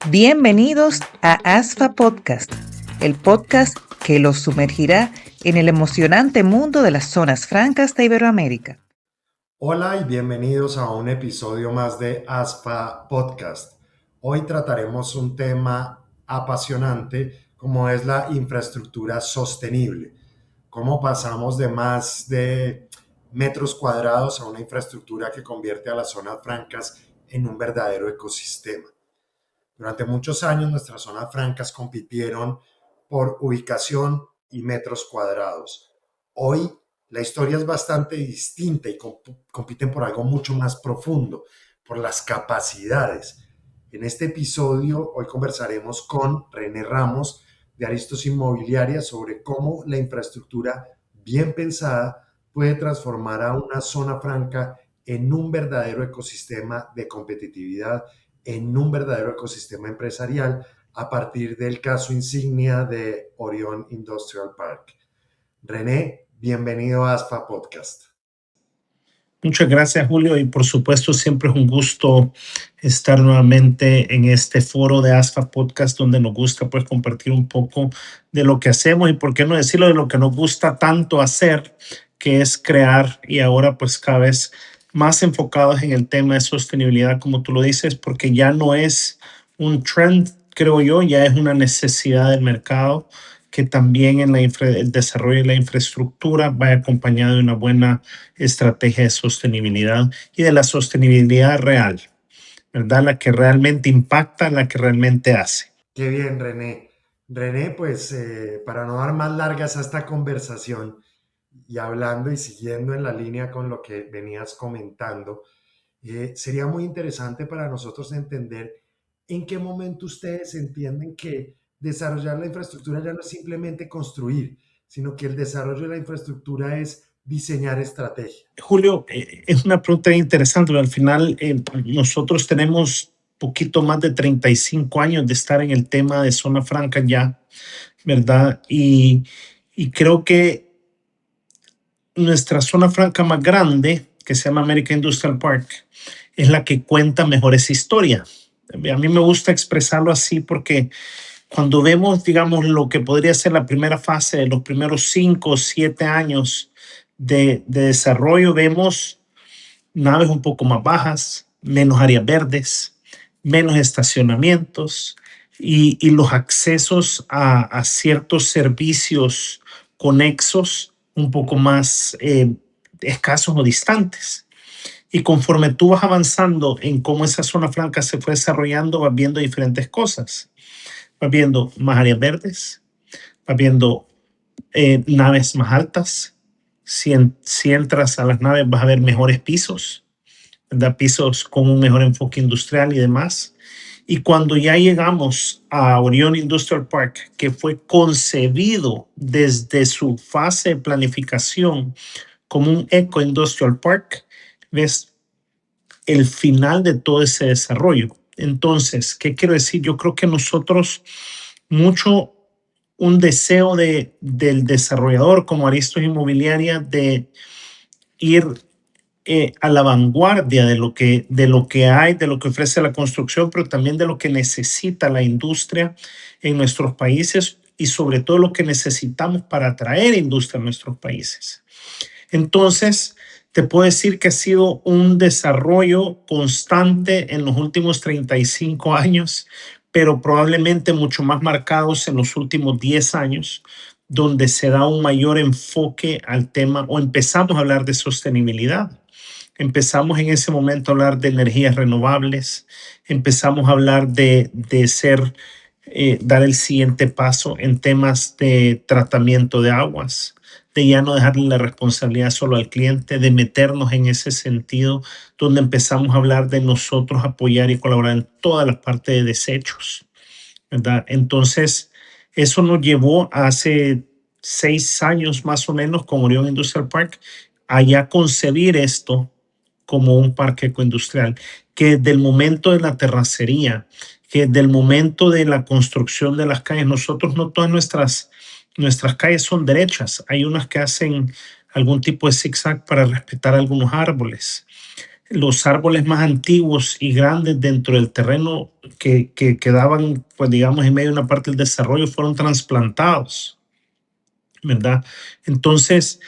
Bienvenidos a ASFA Podcast, el podcast que los sumergirá en el emocionante mundo de las zonas francas de Iberoamérica. Hola y bienvenidos a un episodio más de ASFA Podcast. Hoy trataremos un tema apasionante como es la infraestructura sostenible. Cómo pasamos de más de metros cuadrados a una infraestructura que convierte a las zonas francas en un verdadero ecosistema. Durante muchos años nuestras zonas francas compitieron por ubicación y metros cuadrados. Hoy la historia es bastante distinta y compiten por algo mucho más profundo, por las capacidades. En este episodio hoy conversaremos con René Ramos de Aristos Inmobiliaria sobre cómo la infraestructura bien pensada puede transformar a una zona franca en un verdadero ecosistema de competitividad, en un verdadero ecosistema empresarial a partir del caso insignia de Orion Industrial Park. René, bienvenido a ASFA Podcast. Muchas gracias, Julio, y por supuesto siempre es un gusto estar nuevamente en este foro de ASFA Podcast donde nos gusta pues compartir un poco de lo que hacemos y por qué no decirlo de lo que nos gusta tanto hacer, que es crear y ahora pues cada vez más enfocados en el tema de sostenibilidad, como tú lo dices, porque ya no es un trend, creo yo, ya es una necesidad del mercado que también en el desarrollo de la infraestructura vaya acompañado de una buena estrategia de sostenibilidad y de la sostenibilidad real, ¿verdad? La que realmente impacta, la que realmente hace. Qué bien, René. René, pues para no dar más largas a esta conversación y hablando y siguiendo en la línea con lo que venías comentando, sería muy interesante para nosotros entender en qué momento ustedes entienden que desarrollar la infraestructura ya no es simplemente construir, sino que el desarrollo de la infraestructura es diseñar estrategia. Julio, es una pregunta interesante, pero al final nosotros tenemos poquito más de 35 años de estar en el tema de zona franca ya, ¿verdad? Y creo que nuestra zona franca más grande, que se llama American Industrial Park, es la que cuenta mejor esa historia. A mí me gusta expresarlo así porque cuando vemos, digamos, lo que podría ser la primera fase de los primeros 5 o 7 años de desarrollo, vemos naves un poco más bajas, menos áreas verdes, menos estacionamientos y los accesos a ciertos servicios conexos un poco más escasos o distantes. Y conforme tú vas avanzando en cómo esa zona franca se fue desarrollando, vas viendo diferentes cosas. Vas viendo más áreas verdes, vas viendo naves más altas. Si entras a las naves vas a ver mejores pisos, ¿verdad? Pisos con un mejor enfoque industrial y demás. Y cuando ya llegamos a Orion Industrial Park, que fue concebido desde su fase de planificación como un Eco Industrial Park, ves el final de todo ese desarrollo. Entonces, ¿qué quiero decir? Yo creo que nosotros mucho un deseo del desarrollador como Aristos Inmobiliaria de ir a la vanguardia de lo que hay, de lo que ofrece la construcción, pero también de lo que necesita la industria en nuestros países y sobre todo lo que necesitamos para atraer industria a nuestros países. Entonces, te puedo decir que ha sido un desarrollo constante en los últimos 35 años, pero probablemente mucho más marcados en los últimos 10 años, donde se da un mayor enfoque al tema o empezamos a hablar de sostenibilidad. Empezamos en ese momento a hablar de energías renovables, empezamos a hablar dar el siguiente paso en temas de tratamiento de aguas, de ya no dejarle la responsabilidad solo al cliente, de meternos en ese sentido donde empezamos a hablar de nosotros apoyar y colaborar en todas las partes de desechos, ¿verdad? Entonces, eso nos llevó hace 6 años más o menos con Orion Industrial Park a ya concebir esto como un parque ecoindustrial, que desde el momento de la terracería, que desde el momento de la construcción de las calles, nosotros no todas nuestras calles son derechas, hay unas que hacen algún tipo de zigzag para respetar algunos árboles. los árboles más antiguos y grandes dentro del terreno que quedaban, pues digamos, en medio de una parte del desarrollo fueron trasplantados, ¿verdad? Entonces,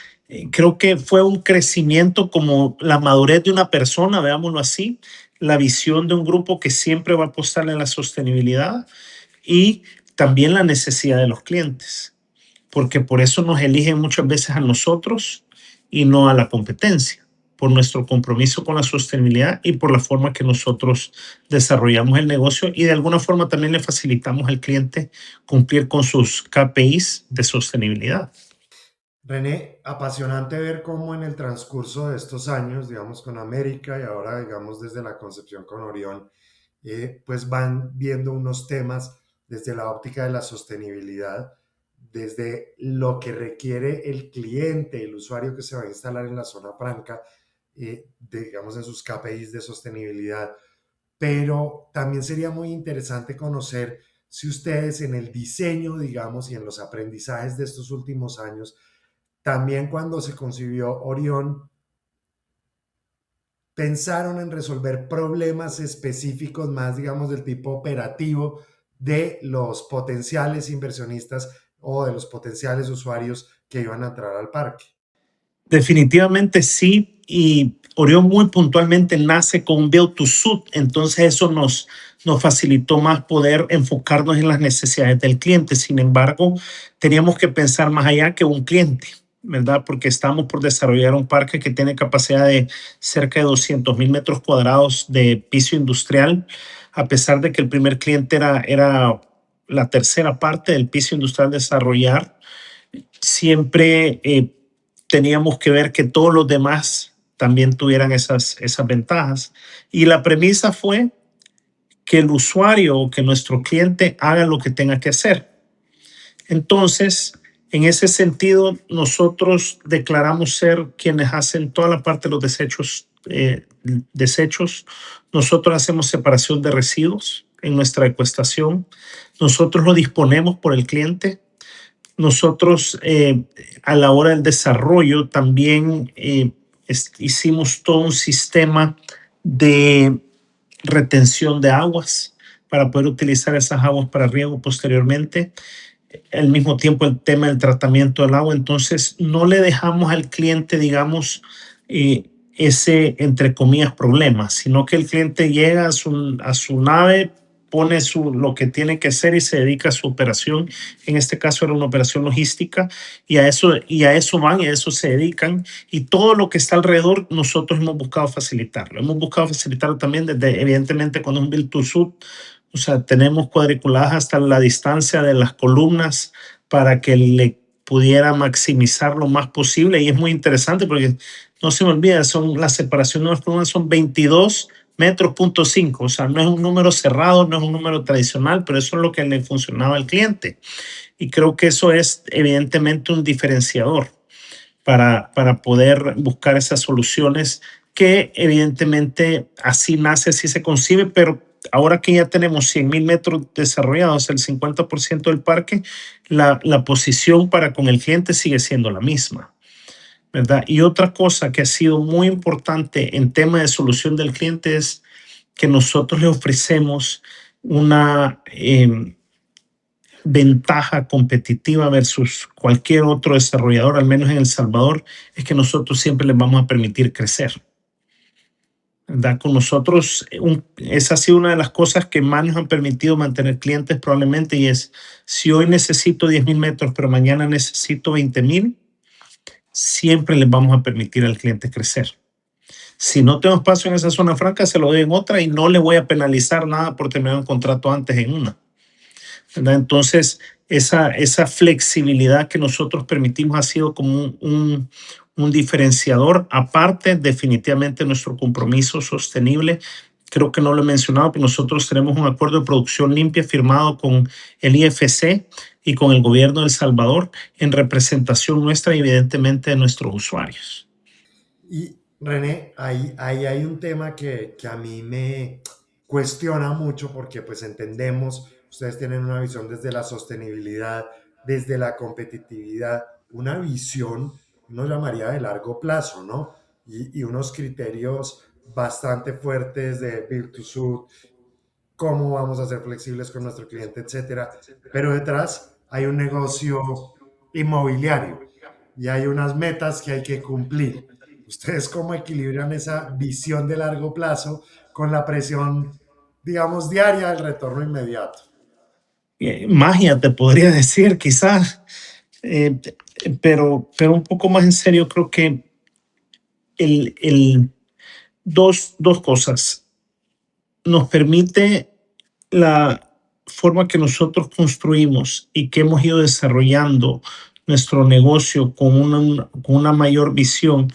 creo que fue un crecimiento como la madurez de una persona, veámoslo así, la visión de un grupo que siempre va a apostar en la sostenibilidad y también la necesidad de los clientes, porque por eso nos eligen muchas veces a nosotros y no a la competencia, por nuestro compromiso con la sostenibilidad y por la forma que nosotros desarrollamos el negocio y de alguna forma también le facilitamos al cliente cumplir con sus KPIs de sostenibilidad. René, apasionante ver cómo en el transcurso de estos años, digamos con América y ahora digamos desde la concepción con Orión, pues van viendo unos temas desde la óptica de la sostenibilidad, desde lo que requiere el cliente, el usuario que se va a instalar en la zona franca, digamos en sus KPIs de sostenibilidad, pero también sería muy interesante conocer si ustedes en el diseño, digamos, y en los aprendizajes de estos últimos años, también cuando se concibió Orión, pensaron en resolver problemas específicos más, digamos, del tipo operativo de los potenciales inversionistas o de los potenciales usuarios que iban a entrar al parque. Definitivamente sí, y Orión muy puntualmente nace con un Build to Suit, entonces eso nos facilitó más poder enfocarnos en las necesidades del cliente. Sin embargo, teníamos que pensar más allá que un cliente, ¿verdad? Porque estamos por desarrollar un parque que tiene capacidad de cerca de 200,000 metros cuadrados de piso industrial, a pesar de que el primer cliente era la tercera parte del piso industrial desarrollar. Siempre teníamos que ver que todos los demás también tuvieran esas ventajas. Y la premisa fue que el usuario o que nuestro cliente haga lo que tenga que hacer. Entonces, en ese sentido, nosotros declaramos ser quienes hacen toda la parte de los desechos. Nosotros hacemos separación de residuos en nuestra ecoestación. Nosotros lo disponemos por el cliente. Nosotros a la hora del desarrollo también hicimos todo un sistema de retención de aguas para poder utilizar esas aguas para riego posteriormente. Al mismo tiempo el tema del tratamiento del agua. Entonces no le dejamos al cliente, digamos, ese, entre comillas, problema, sino que el cliente llega a su nave, pone lo que tiene que hacer y se dedica a su operación. En este caso era una operación logística y a eso van y a eso se dedican. Y todo lo que está alrededor nosotros hemos buscado facilitarlo. Hemos buscado facilitarlo también desde, evidentemente, cuando es un Build to Suit, o sea, tenemos cuadriculadas hasta la distancia de las columnas para que le pudiera maximizar lo más posible. Y es muy interesante porque no se me olvida, la separación de las columnas son 22 metros punto 5. O sea, no es un número cerrado, no es un número tradicional, pero eso es lo que le funcionaba al cliente. Y creo que eso es evidentemente un diferenciador para poder buscar esas soluciones que evidentemente así nace, así se concibe, pero ahora que ya tenemos 100,000 metros desarrollados, el 50% del parque, la posición para con el cliente sigue siendo la misma, ¿verdad? Y otra cosa que ha sido muy importante en tema de solución del cliente es que nosotros le ofrecemos una ventaja competitiva versus cualquier otro desarrollador, al menos en El Salvador, es que nosotros siempre les vamos a permitir crecer. ¿Verdad? Con nosotros, esa ha sido una de las cosas que más nos han permitido mantener clientes probablemente, y es, si hoy necesito 10,000 metros, pero mañana necesito 20,000, siempre les vamos a permitir al cliente crecer. Si no tengo espacio en esa zona franca, se lo doy en otra y no le voy a penalizar nada por terminar un contrato antes en una. ¿Verdad? Entonces, esa flexibilidad que nosotros permitimos ha sido como un diferenciador. Aparte, definitivamente nuestro compromiso sostenible, creo que no lo he mencionado, pero nosotros tenemos un acuerdo de producción limpia firmado con el IFC y con el gobierno de El Salvador en representación nuestra y evidentemente de nuestros usuarios. Y René, ahí hay un tema que a mí me cuestiona mucho porque pues entendemos, ustedes tienen una visión desde la sostenibilidad, desde la competitividad, una visión, uno llamaría de largo plazo, ¿no? Y unos criterios bastante fuertes de Build to Suit, cómo vamos a ser flexibles con nuestro cliente, etcétera. Pero detrás hay un negocio inmobiliario y hay unas metas que hay que cumplir. ¿Ustedes cómo equilibran esa visión de largo plazo con la presión, digamos, diaria del retorno inmediato? Magia, te podría decir, quizás, eh, pero un poco más en serio, creo que el dos cosas. Nos permite la forma que nosotros construimos y que hemos ido desarrollando nuestro negocio con una mayor visión.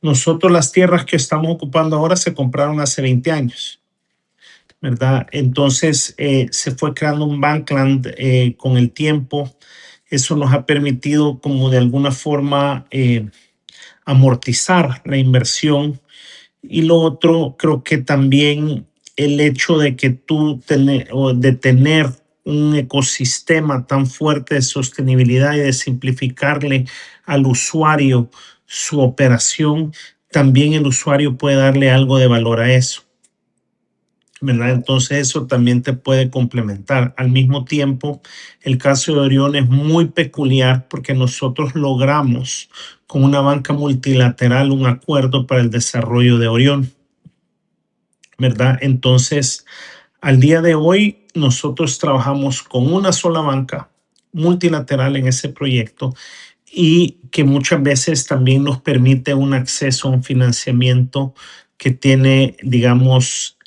Nosotros las tierras que estamos ocupando ahora se compraron hace 20 años, ¿verdad? Entonces se fue creando un bankland con el tiempo. Eso nos ha permitido como de alguna forma amortizar la inversión. Y lo otro, creo que también el hecho de que o de tener un ecosistema tan fuerte de sostenibilidad y de simplificarle al usuario su operación, también el usuario puede darle algo de valor a eso, ¿verdad? Entonces eso también te puede complementar. Al mismo tiempo, el caso de Orión es muy peculiar porque nosotros logramos con una banca multilateral un acuerdo para el desarrollo de Orión, ¿verdad? Entonces, al día de hoy, nosotros trabajamos con una sola banca multilateral en ese proyecto y que muchas veces también nos permite un acceso a un financiamiento que tiene, digamos,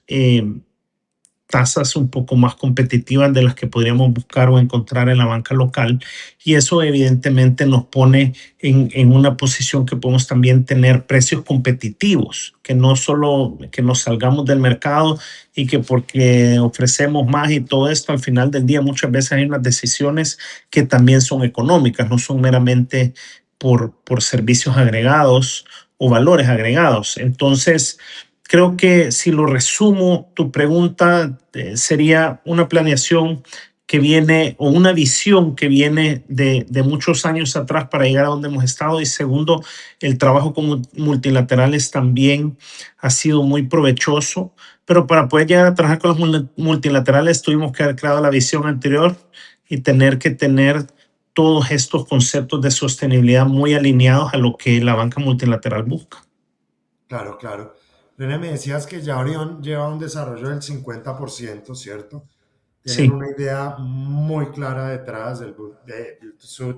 tasas un poco más competitivas de las que podríamos buscar o encontrar en la banca local. Y eso evidentemente nos pone en una posición que podemos también tener precios competitivos, que no solo que nos salgamos del mercado y que porque ofrecemos más y todo esto, al final del día muchas veces hay unas decisiones que también son económicas, no son meramente por servicios agregados o valores agregados. Entonces, creo que si lo resumo, tu pregunta sería una planeación que viene o una visión que viene de muchos años atrás para llegar a donde hemos estado. Y segundo, el trabajo con multilaterales también ha sido muy provechoso, pero para poder llegar a trabajar con los multilaterales tuvimos que haber creado la visión anterior y tener que tener todos estos conceptos de sostenibilidad muy alineados a lo que la banca multilateral busca. Claro, claro. René, me decías que ya Orión lleva un desarrollo del 50%, ¿cierto? Tienen Sí. una idea muy clara detrás de Build to Suit,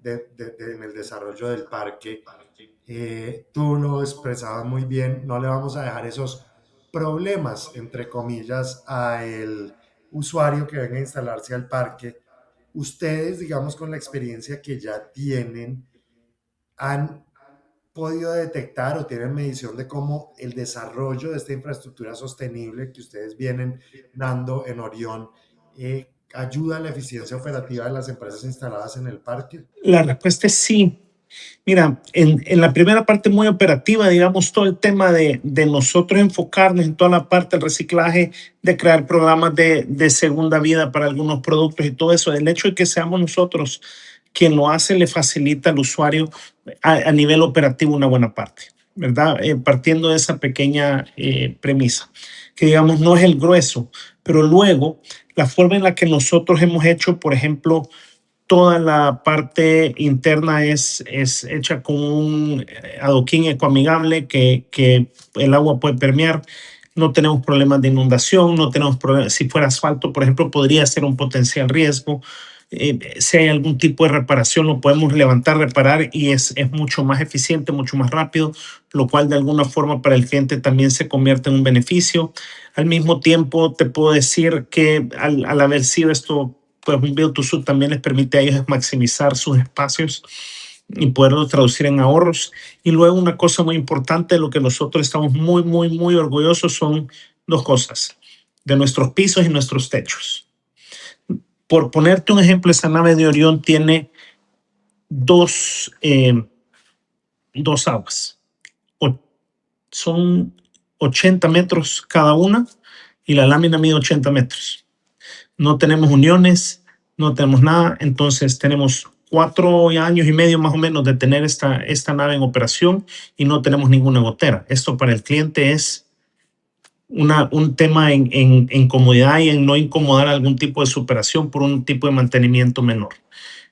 en el desarrollo del parque. Tú lo expresabas muy bien, no le vamos a dejar esos problemas, entre comillas, al usuario que venga a instalarse al parque. Ustedes, digamos, con la experiencia que ya tienen, han podido detectar o tienen medición de cómo el desarrollo de esta infraestructura sostenible que ustedes vienen dando en Orión ayuda a la eficiencia operativa de las empresas instaladas en el parque? La respuesta es sí. Mira, en la primera parte muy operativa, digamos, todo el tema de nosotros enfocarnos en toda la parte del reciclaje, de crear programas de segunda vida para algunos productos y todo eso, el hecho de que seamos nosotros quien lo hace le facilita al usuario a nivel operativo una buena parte, ¿verdad? Partiendo de esa pequeña premisa, que digamos no es el grueso, pero luego la forma en la que nosotros hemos hecho, por ejemplo, toda la parte interna es hecha con un adoquín ecoamigable que el agua puede permear. No tenemos problemas de inundación, no tenemos problemas. Si fuera asfalto, por ejemplo, podría ser un potencial riesgo. Si hay algún tipo de reparación, lo podemos levantar, reparar y es mucho más eficiente, mucho más rápido, lo cual de alguna forma para el cliente también se convierte en un beneficio. Al mismo tiempo, te puedo decir que al haber sido esto pues un Build to Suit también les permite a ellos maximizar sus espacios y poderlo traducir en ahorros. Y luego una cosa muy importante de lo que nosotros estamos muy orgullosos son dos cosas, de nuestros pisos y nuestros techos. Por ponerte un ejemplo, esa nave de Orión tiene dos, dos aguas. Son 80 metros cada una y la lámina mide 80 metros. No tenemos uniones, no tenemos nada, entonces tenemos 4 años y medio más o menos de tener esta nave en operación y no tenemos ninguna gotera. Esto para el cliente es un tema en comodidad y en no incomodar algún tipo de superación por un tipo de mantenimiento menor.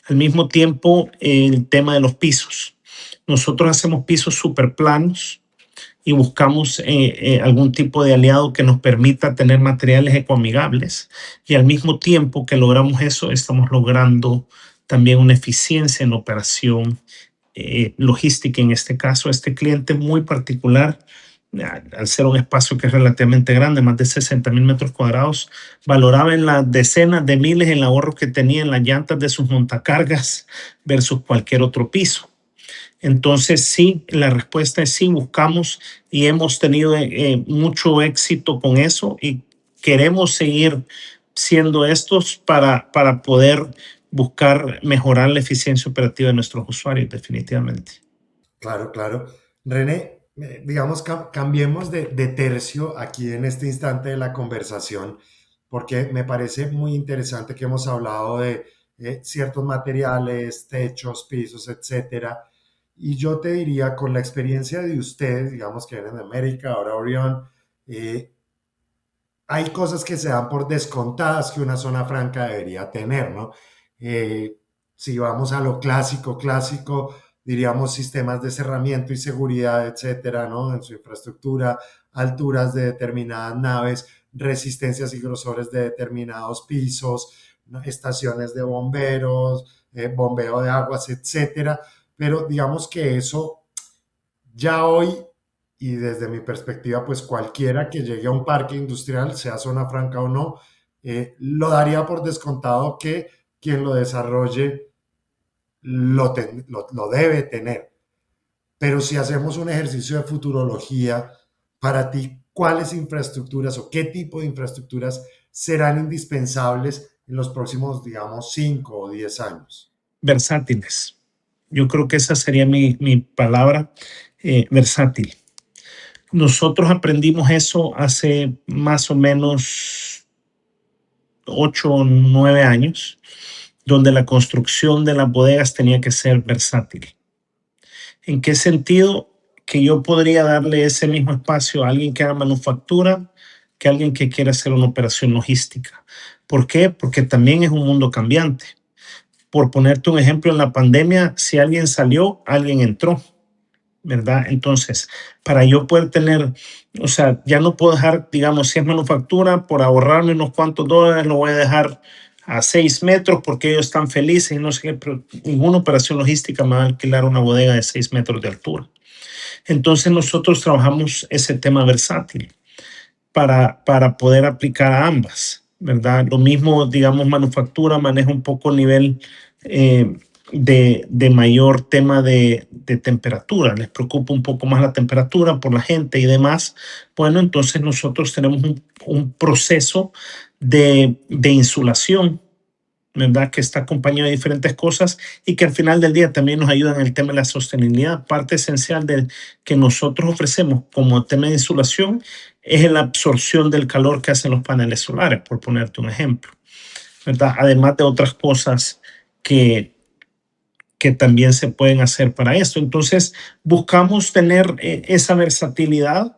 Al mismo tiempo, el tema de los pisos. Nosotros hacemos pisos súper planos y buscamos algún tipo de aliado que nos permita tener materiales ecoamigables. Y al mismo tiempo que logramos eso, estamos logrando también una eficiencia en la operación logística. En este caso, este cliente muy particular, al ser un espacio que es relativamente grande, más de 60,000 metros cuadrados, valoraba en las decenas de miles el ahorro que tenía en las llantas de sus montacargas versus cualquier otro piso. Entonces, sí, la respuesta es sí, buscamos y hemos tenido mucho éxito con eso y queremos seguir siendo estos para poder buscar mejorar la eficiencia operativa de nuestros usuarios, definitivamente. Claro, claro. René, digamos, cambiemos de tercio aquí en este instante de la conversación, porque me parece muy interesante que hemos hablado de ciertos materiales, techos, pisos, etcétera. Y yo te diría, con la experiencia de ustedes, digamos que vienen de América, ahora Orión, eh, hay cosas que se dan por descontadas que una zona franca debería tener, ¿no? Eh, si vamos a lo clásico, clásico, diríamos sistemas de cerramiento y seguridad, etcétera, ¿no? En su infraestructura, alturas de determinadas naves, resistencias y grosores de determinados pisos, ¿no? Estaciones de bomberos, bombeo de aguas, etcétera. Pero digamos que eso ya hoy, y desde mi perspectiva, pues cualquiera que llegue a un parque industrial, sea zona franca o no, lo daría por descontado que quien lo desarrolle lo debe tener. Pero si hacemos un ejercicio de futurología, para ti, ¿cuáles infraestructuras o qué tipo de infraestructuras serán indispensables en los próximos, digamos, 5 o 10 años? Versátiles. Yo creo que esa sería mi palabra, versátil. Nosotros aprendimos eso hace más o menos 8 o 9 años, donde la construcción de las bodegas tenía que ser versátil. ¿En qué sentido? Que yo podría darle ese mismo espacio a alguien que haga manufactura que a alguien que quiera hacer una operación logística. ¿Por qué? Porque también es un mundo cambiante. Por ponerte un ejemplo, en la pandemia, si alguien salió, alguien entró, ¿verdad? Entonces, para yo poder tener, o sea, ya no puedo dejar, digamos, si es manufactura, por ahorrarme unos cuantos dólares, lo voy a dejar a 6 metros porque ellos están felices y no sé qué, pero ninguna operación logística me va a alquilar una bodega de 6 metros de altura. Entonces, nosotros trabajamos ese tema versátil para poder aplicar a ambas, ¿verdad? Lo mismo, digamos, manufactura maneja un poco el nivel eh, de mayor tema de temperatura, les preocupa un poco más la temperatura por la gente y demás. Bueno, entonces nosotros tenemos un proceso de insulación, ¿verdad? Que está acompañado de diferentes cosas y que al final del día también nos ayudan en el tema de la sostenibilidad. Parte esencial de que nosotros ofrecemos como tema de insulación es la absorción del calor que hacen los paneles solares, por ponerte un ejemplo, ¿verdad? Además de otras cosas que, que también se pueden hacer para esto. Entonces, buscamos tener esa versatilidad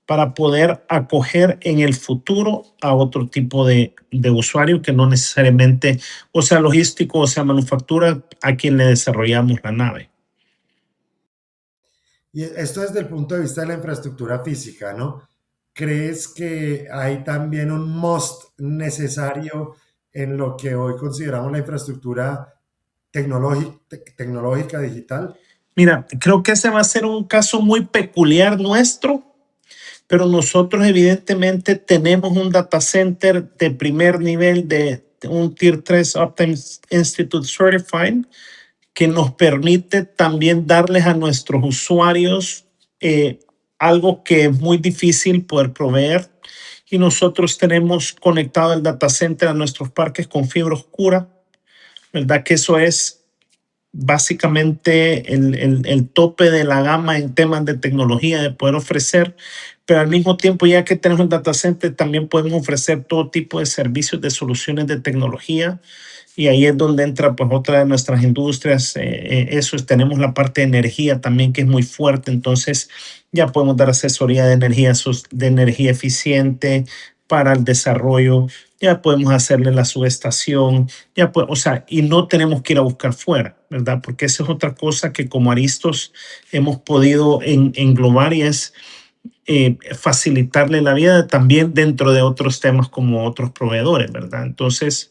para poder acoger en el futuro a otro tipo de usuario que no necesariamente, o sea, logístico, o sea, manufactura, a quien le desarrollamos la nave. Y esto desde el punto de vista de la infraestructura física, ¿no? ¿Crees que hay también un must necesario en lo que hoy consideramos la infraestructura tecnológica digital? Mira, creo que ese va a ser un caso muy peculiar nuestro, pero nosotros evidentemente tenemos un data center de primer nivel de un Tier 3 Uptime Institute Certified que nos permite también darles a nuestros usuarios algo que es muy difícil poder proveer. Y nosotros tenemos conectado el data center a nuestros parques con fibra oscura, ¿verdad? Que eso es básicamente el tope de la gama en temas de tecnología de poder ofrecer, pero al mismo tiempo, ya que tenemos un data center, también podemos ofrecer todo tipo de servicios de soluciones de tecnología. Y ahí es donde entra pues otra de nuestras industrias. Eso es, tenemos la parte de energía también que es muy fuerte. Entonces ya podemos dar asesoría de energía eficiente para el desarrollo. Ya podemos hacerle la subestación. O sea, y no tenemos que ir a buscar fuera, ¿verdad? Porque esa es otra cosa que como Aristos hemos podido englobar y es facilitarle la vida también dentro de otros temas como otros proveedores, ¿verdad? Entonces,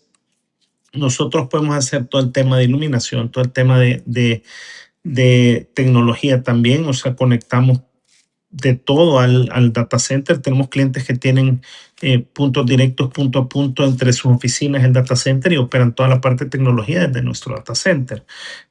nosotros podemos hacer todo el tema de iluminación, todo el tema de tecnología también, o sea, conectamos de todo al data center. Tenemos clientes que tienen puntos directos, punto a punto entre sus oficinas, el data center, y operan toda la parte de tecnología desde nuestro data center.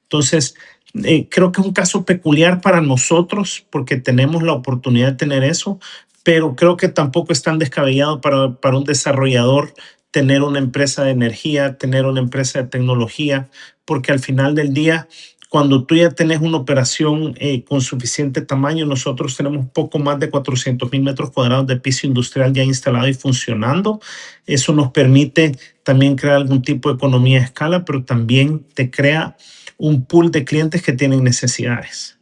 Entonces, creo que es un caso peculiar para nosotros porque tenemos la oportunidad de tener eso, pero creo que tampoco es tan descabellado para un desarrollador tener una empresa de energía, tener una empresa de tecnología, porque al final del día, cuando tú ya tenés una operación con suficiente tamaño, nosotros tenemos poco más de 400,000 metros cuadrados de piso industrial ya instalado y funcionando. Eso nos permite también crear algún tipo de economía de escala, pero también te crea un pool de clientes que tienen necesidades.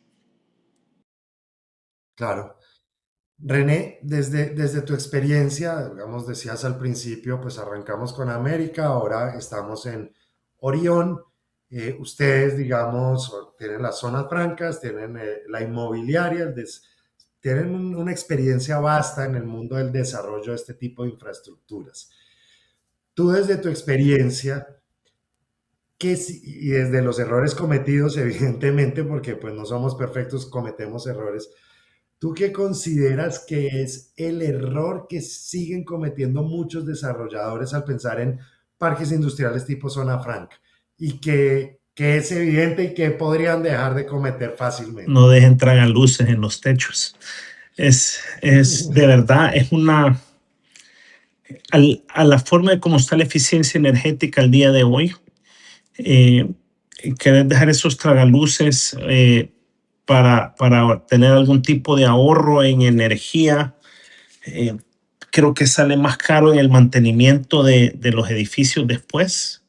Claro. René, desde tu experiencia, digamos, decías al principio, pues arrancamos con América, ahora estamos en Orión. Ustedes, digamos, tienen las zonas francas, tienen la inmobiliaria, tienen una experiencia vasta en el mundo del desarrollo de este tipo de infraestructuras. Tú desde tu experiencia, y desde los errores cometidos, evidentemente, porque pues no somos perfectos, cometemos errores. ¿Tú qué consideras que es el error que siguen cometiendo muchos desarrolladores al pensar en parques industriales tipo zona franca? Y que es evidente y que podrían dejar de cometer fácilmente. No dejen tragaluces en los techos. Es de verdad, es a la forma de cómo está la eficiencia energética al día de hoy. eh, Querer dejar esos tragaluces para tener algún tipo de ahorro en energía, eh, creo que sale más caro en el mantenimiento de los edificios después,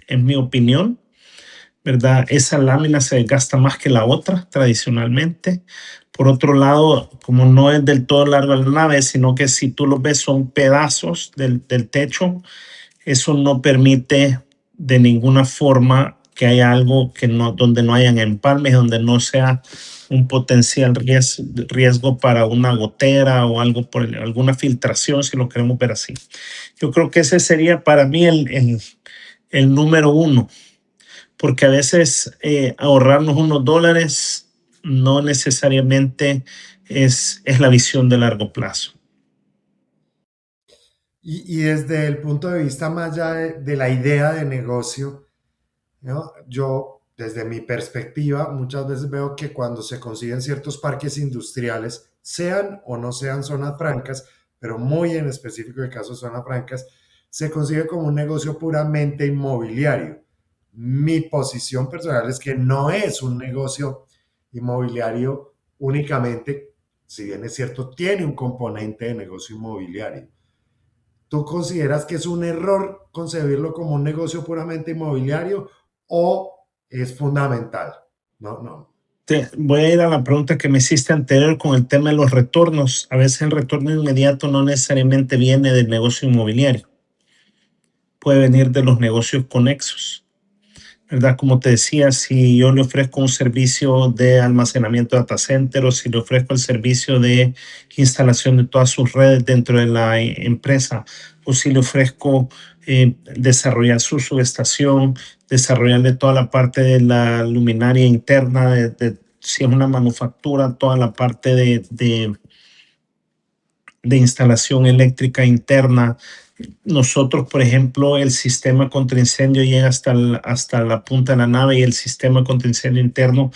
en mi opinión, ¿verdad? Esa lámina se desgasta más que la otra tradicionalmente. Por otro lado, como no es del todo larga la nave, sino que si tú lo ves son pedazos del techo, eso no permite de ninguna forma que haya algo que no, donde no hayan empalmes, donde no sea un potencial riesgo para una gotera o algo alguna filtración, si lo queremos ver así. Yo creo que ese sería para mí el número uno, porque a veces ahorrarnos unos dólares no necesariamente es la visión de largo plazo. Y desde el punto de vista más allá de la idea de negocio, ¿no? Yo, desde mi perspectiva, muchas veces veo que cuando se consiguen ciertos parques industriales, sean o no sean zonas francas, pero muy en específico el caso de zonas francas, se consigue como un negocio puramente inmobiliario. Mi posición personal es que no es un negocio inmobiliario únicamente, si bien es cierto, tiene un componente de negocio inmobiliario. ¿Tú consideras que es un error concebirlo como un negocio puramente inmobiliario o es fundamental? No, no. Voy a ir a la pregunta que me hiciste anterior con el tema de los retornos. A veces el retorno inmediato no necesariamente viene del negocio inmobiliario, puede venir de los negocios conexos, ¿verdad? Como te decía, si yo le ofrezco un servicio de almacenamiento de data center o si le ofrezco el servicio de instalación de todas sus redes dentro de la empresa o si le ofrezco desarrollar su subestación, desarrollarle toda la parte de la luminaria interna, si es una manufactura, toda la parte de instalación eléctrica interna. Nosotros, por ejemplo, el sistema contra incendio llega hasta la punta de la nave y el sistema contra incendio interno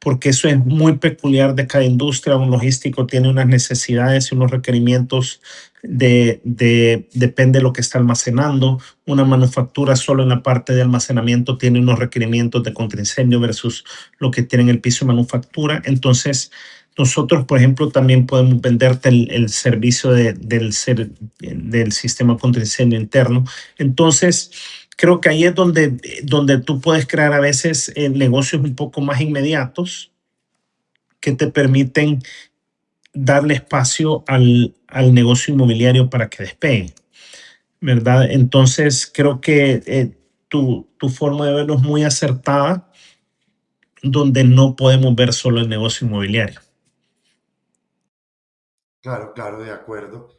porque eso es muy peculiar de cada industria. Un logístico tiene unas necesidades y unos requerimientos depende de lo que está almacenando. Una manufactura solo en la parte de almacenamiento tiene unos requerimientos de contraincendio versus lo que tiene en el piso de manufactura. Entonces, nosotros, por ejemplo, también podemos venderte el servicio del sistema contra incendio interno. Entonces, creo que ahí es donde tú puedes crear a veces negocios un poco más inmediatos que te permiten darle espacio al negocio inmobiliario para que despegue, ¿verdad? Entonces, creo que tu forma de verlo es muy acertada, donde no podemos ver solo el negocio inmobiliario. Claro, claro, de acuerdo.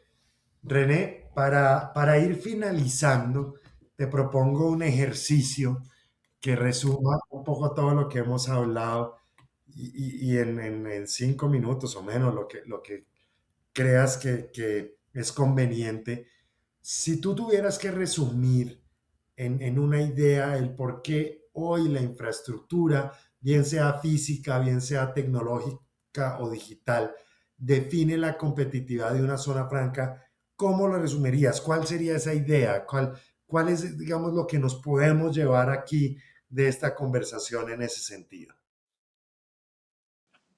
René, para ir finalizando, te propongo un ejercicio que resuma un poco todo lo que hemos hablado y en 5 minutos o menos, lo que creas que es conveniente. Si tú tuvieras que resumir en una idea el por qué hoy la infraestructura, bien sea física, bien sea tecnológica o digital, define la competitividad de una zona franca, ¿cómo lo resumirías? ¿Cuál sería esa idea? ¿Cuál es, digamos, lo que nos podemos llevar aquí de esta conversación en ese sentido?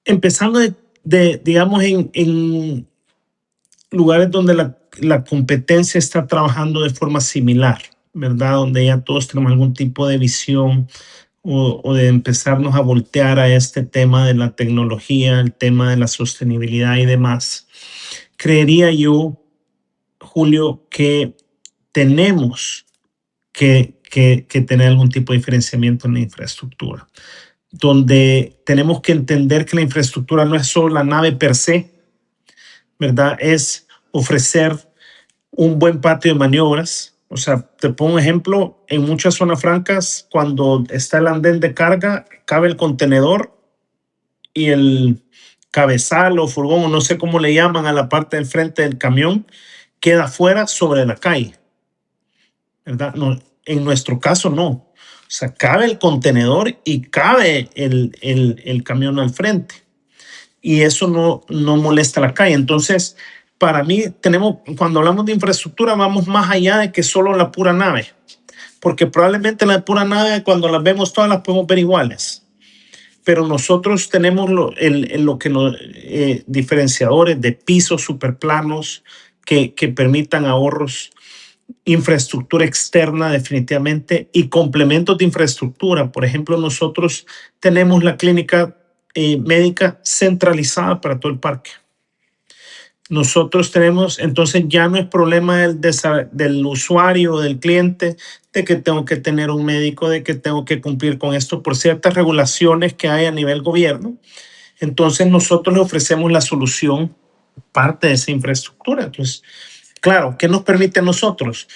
Empezando digamos, en lugares donde la competencia está trabajando de forma similar, ¿verdad? Donde ya todos tenemos algún tipo de visión o de empezarnos a voltear a este tema de la tecnología, el tema de la sostenibilidad y demás. Creería yo, Julio, que tenemos que tener algún tipo de diferenciamiento en la infraestructura, donde tenemos que entender que la infraestructura no es solo la nave per se, ¿verdad? Es ofrecer un buen patio de maniobras. O sea, te pongo un ejemplo, en muchas zonas francas, cuando está el andén de carga, cabe el contenedor y el cabezal o furgón, o no sé cómo le llaman a la parte del frente del camión, queda fuera sobre la calle, ¿verdad? No, en nuestro caso no. O sea, cabe el contenedor y cabe el camión al frente. Y eso no molesta la calle. Entonces, para mí, cuando hablamos de infraestructura, vamos más allá de que solo la pura nave. Porque probablemente la pura nave, cuando las vemos todas, las podemos ver iguales. Pero nosotros tenemos lo que nos diferenciadores de pisos superplanos que permitan ahorros, infraestructura externa definitivamente y complementos de infraestructura. Por ejemplo, nosotros tenemos la clínica médica centralizada para todo el parque. Nosotros tenemos, entonces ya no es problema del usuario, del cliente, de que tengo que tener un médico, de que tengo que cumplir con esto por ciertas regulaciones que hay a nivel gobierno. Entonces nosotros le ofrecemos la solución, parte de esa infraestructura. Entonces, claro, ¿qué nos permite a nosotros?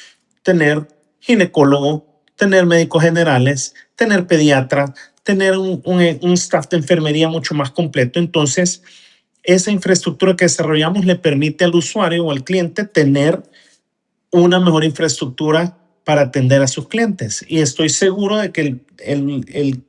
Tener ginecólogo, tener médicos generales, tener pediatra, tener un staff de enfermería mucho más completo. Entonces, esa infraestructura que desarrollamos le permite al usuario o al cliente tener una mejor infraestructura para atender a sus clientes. Y estoy seguro de que el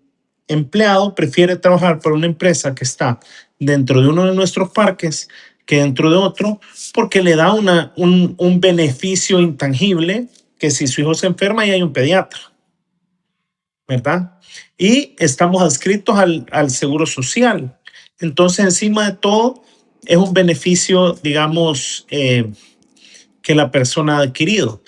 empleado prefiere trabajar para una empresa que está dentro de uno de nuestros parques que dentro de otro, porque le da un beneficio intangible que si su hijo se enferma y hay un pediatra, ¿verdad? Y estamos adscritos al Seguro Social. Entonces, encima de todo, es un beneficio, digamos, que la persona ha adquirido.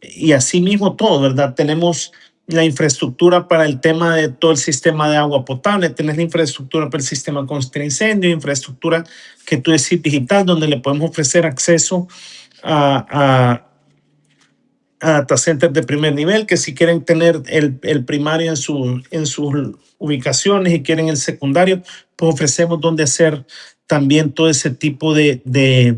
Y así mismo todo, ¿verdad? Tenemos la infraestructura para el tema de todo el sistema de agua potable, tenés la infraestructura para el sistema contra incendio, infraestructura que tú decís digital, donde le podemos ofrecer acceso a data centers de primer nivel, que si quieren tener el primario en sus ubicaciones y quieren el secundario, pues ofrecemos donde hacer también todo ese tipo de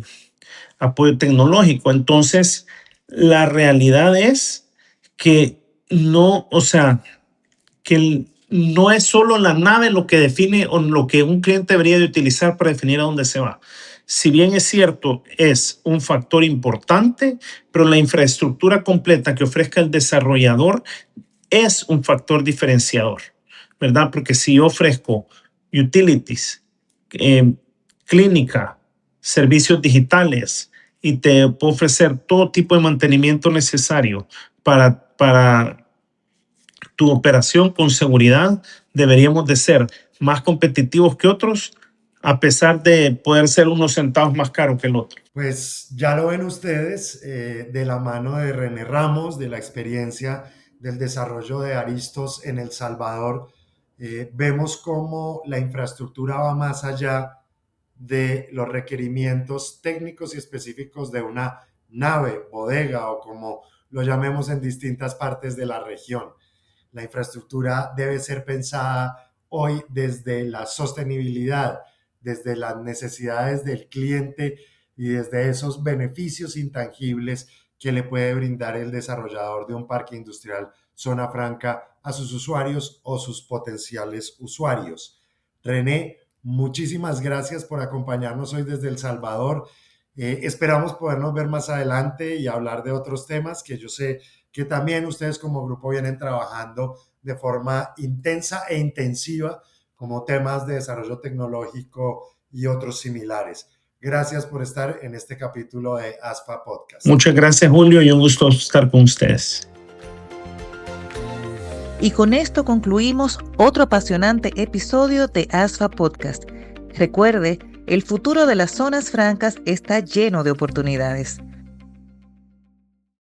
apoyo tecnológico. Entonces, la realidad es que no, o sea, no es solo la nave lo que define o lo que un cliente debería de utilizar para definir a dónde se va. Si bien es cierto, es un factor importante, pero la infraestructura completa que ofrezca el desarrollador es un factor diferenciador, ¿verdad? Porque si yo ofrezco utilities, clínica, servicios digitales, y te puedo ofrecer todo tipo de mantenimiento necesario para tu operación con seguridad. Deberíamos de ser más competitivos que otros, a pesar de poder ser unos centavos más caro que el otro. Pues ya lo ven ustedes, de la mano de René Ramos, de la experiencia del desarrollo de Aristos en El Salvador, vemos cómo la infraestructura va más allá de los requerimientos técnicos y específicos de una nave, bodega o como lo llamemos en distintas partes de la región. La infraestructura debe ser pensada hoy desde la sostenibilidad, desde las necesidades del cliente y desde esos beneficios intangibles que le puede brindar el desarrollador de un parque industrial zona franca a sus usuarios o sus potenciales usuarios. René, muchísimas gracias por acompañarnos hoy desde El Salvador. Esperamos podernos ver más adelante y hablar de otros temas que yo sé que también ustedes como grupo vienen trabajando de forma intensa e intensiva, como temas de desarrollo tecnológico y otros similares. Gracias por estar en este capítulo de ASFA Podcast. Muchas gracias, Julio, y un gusto estar con ustedes. Y con esto concluimos otro apasionante episodio de ASFA Podcast. Recuerde, el futuro de las zonas francas está lleno de oportunidades.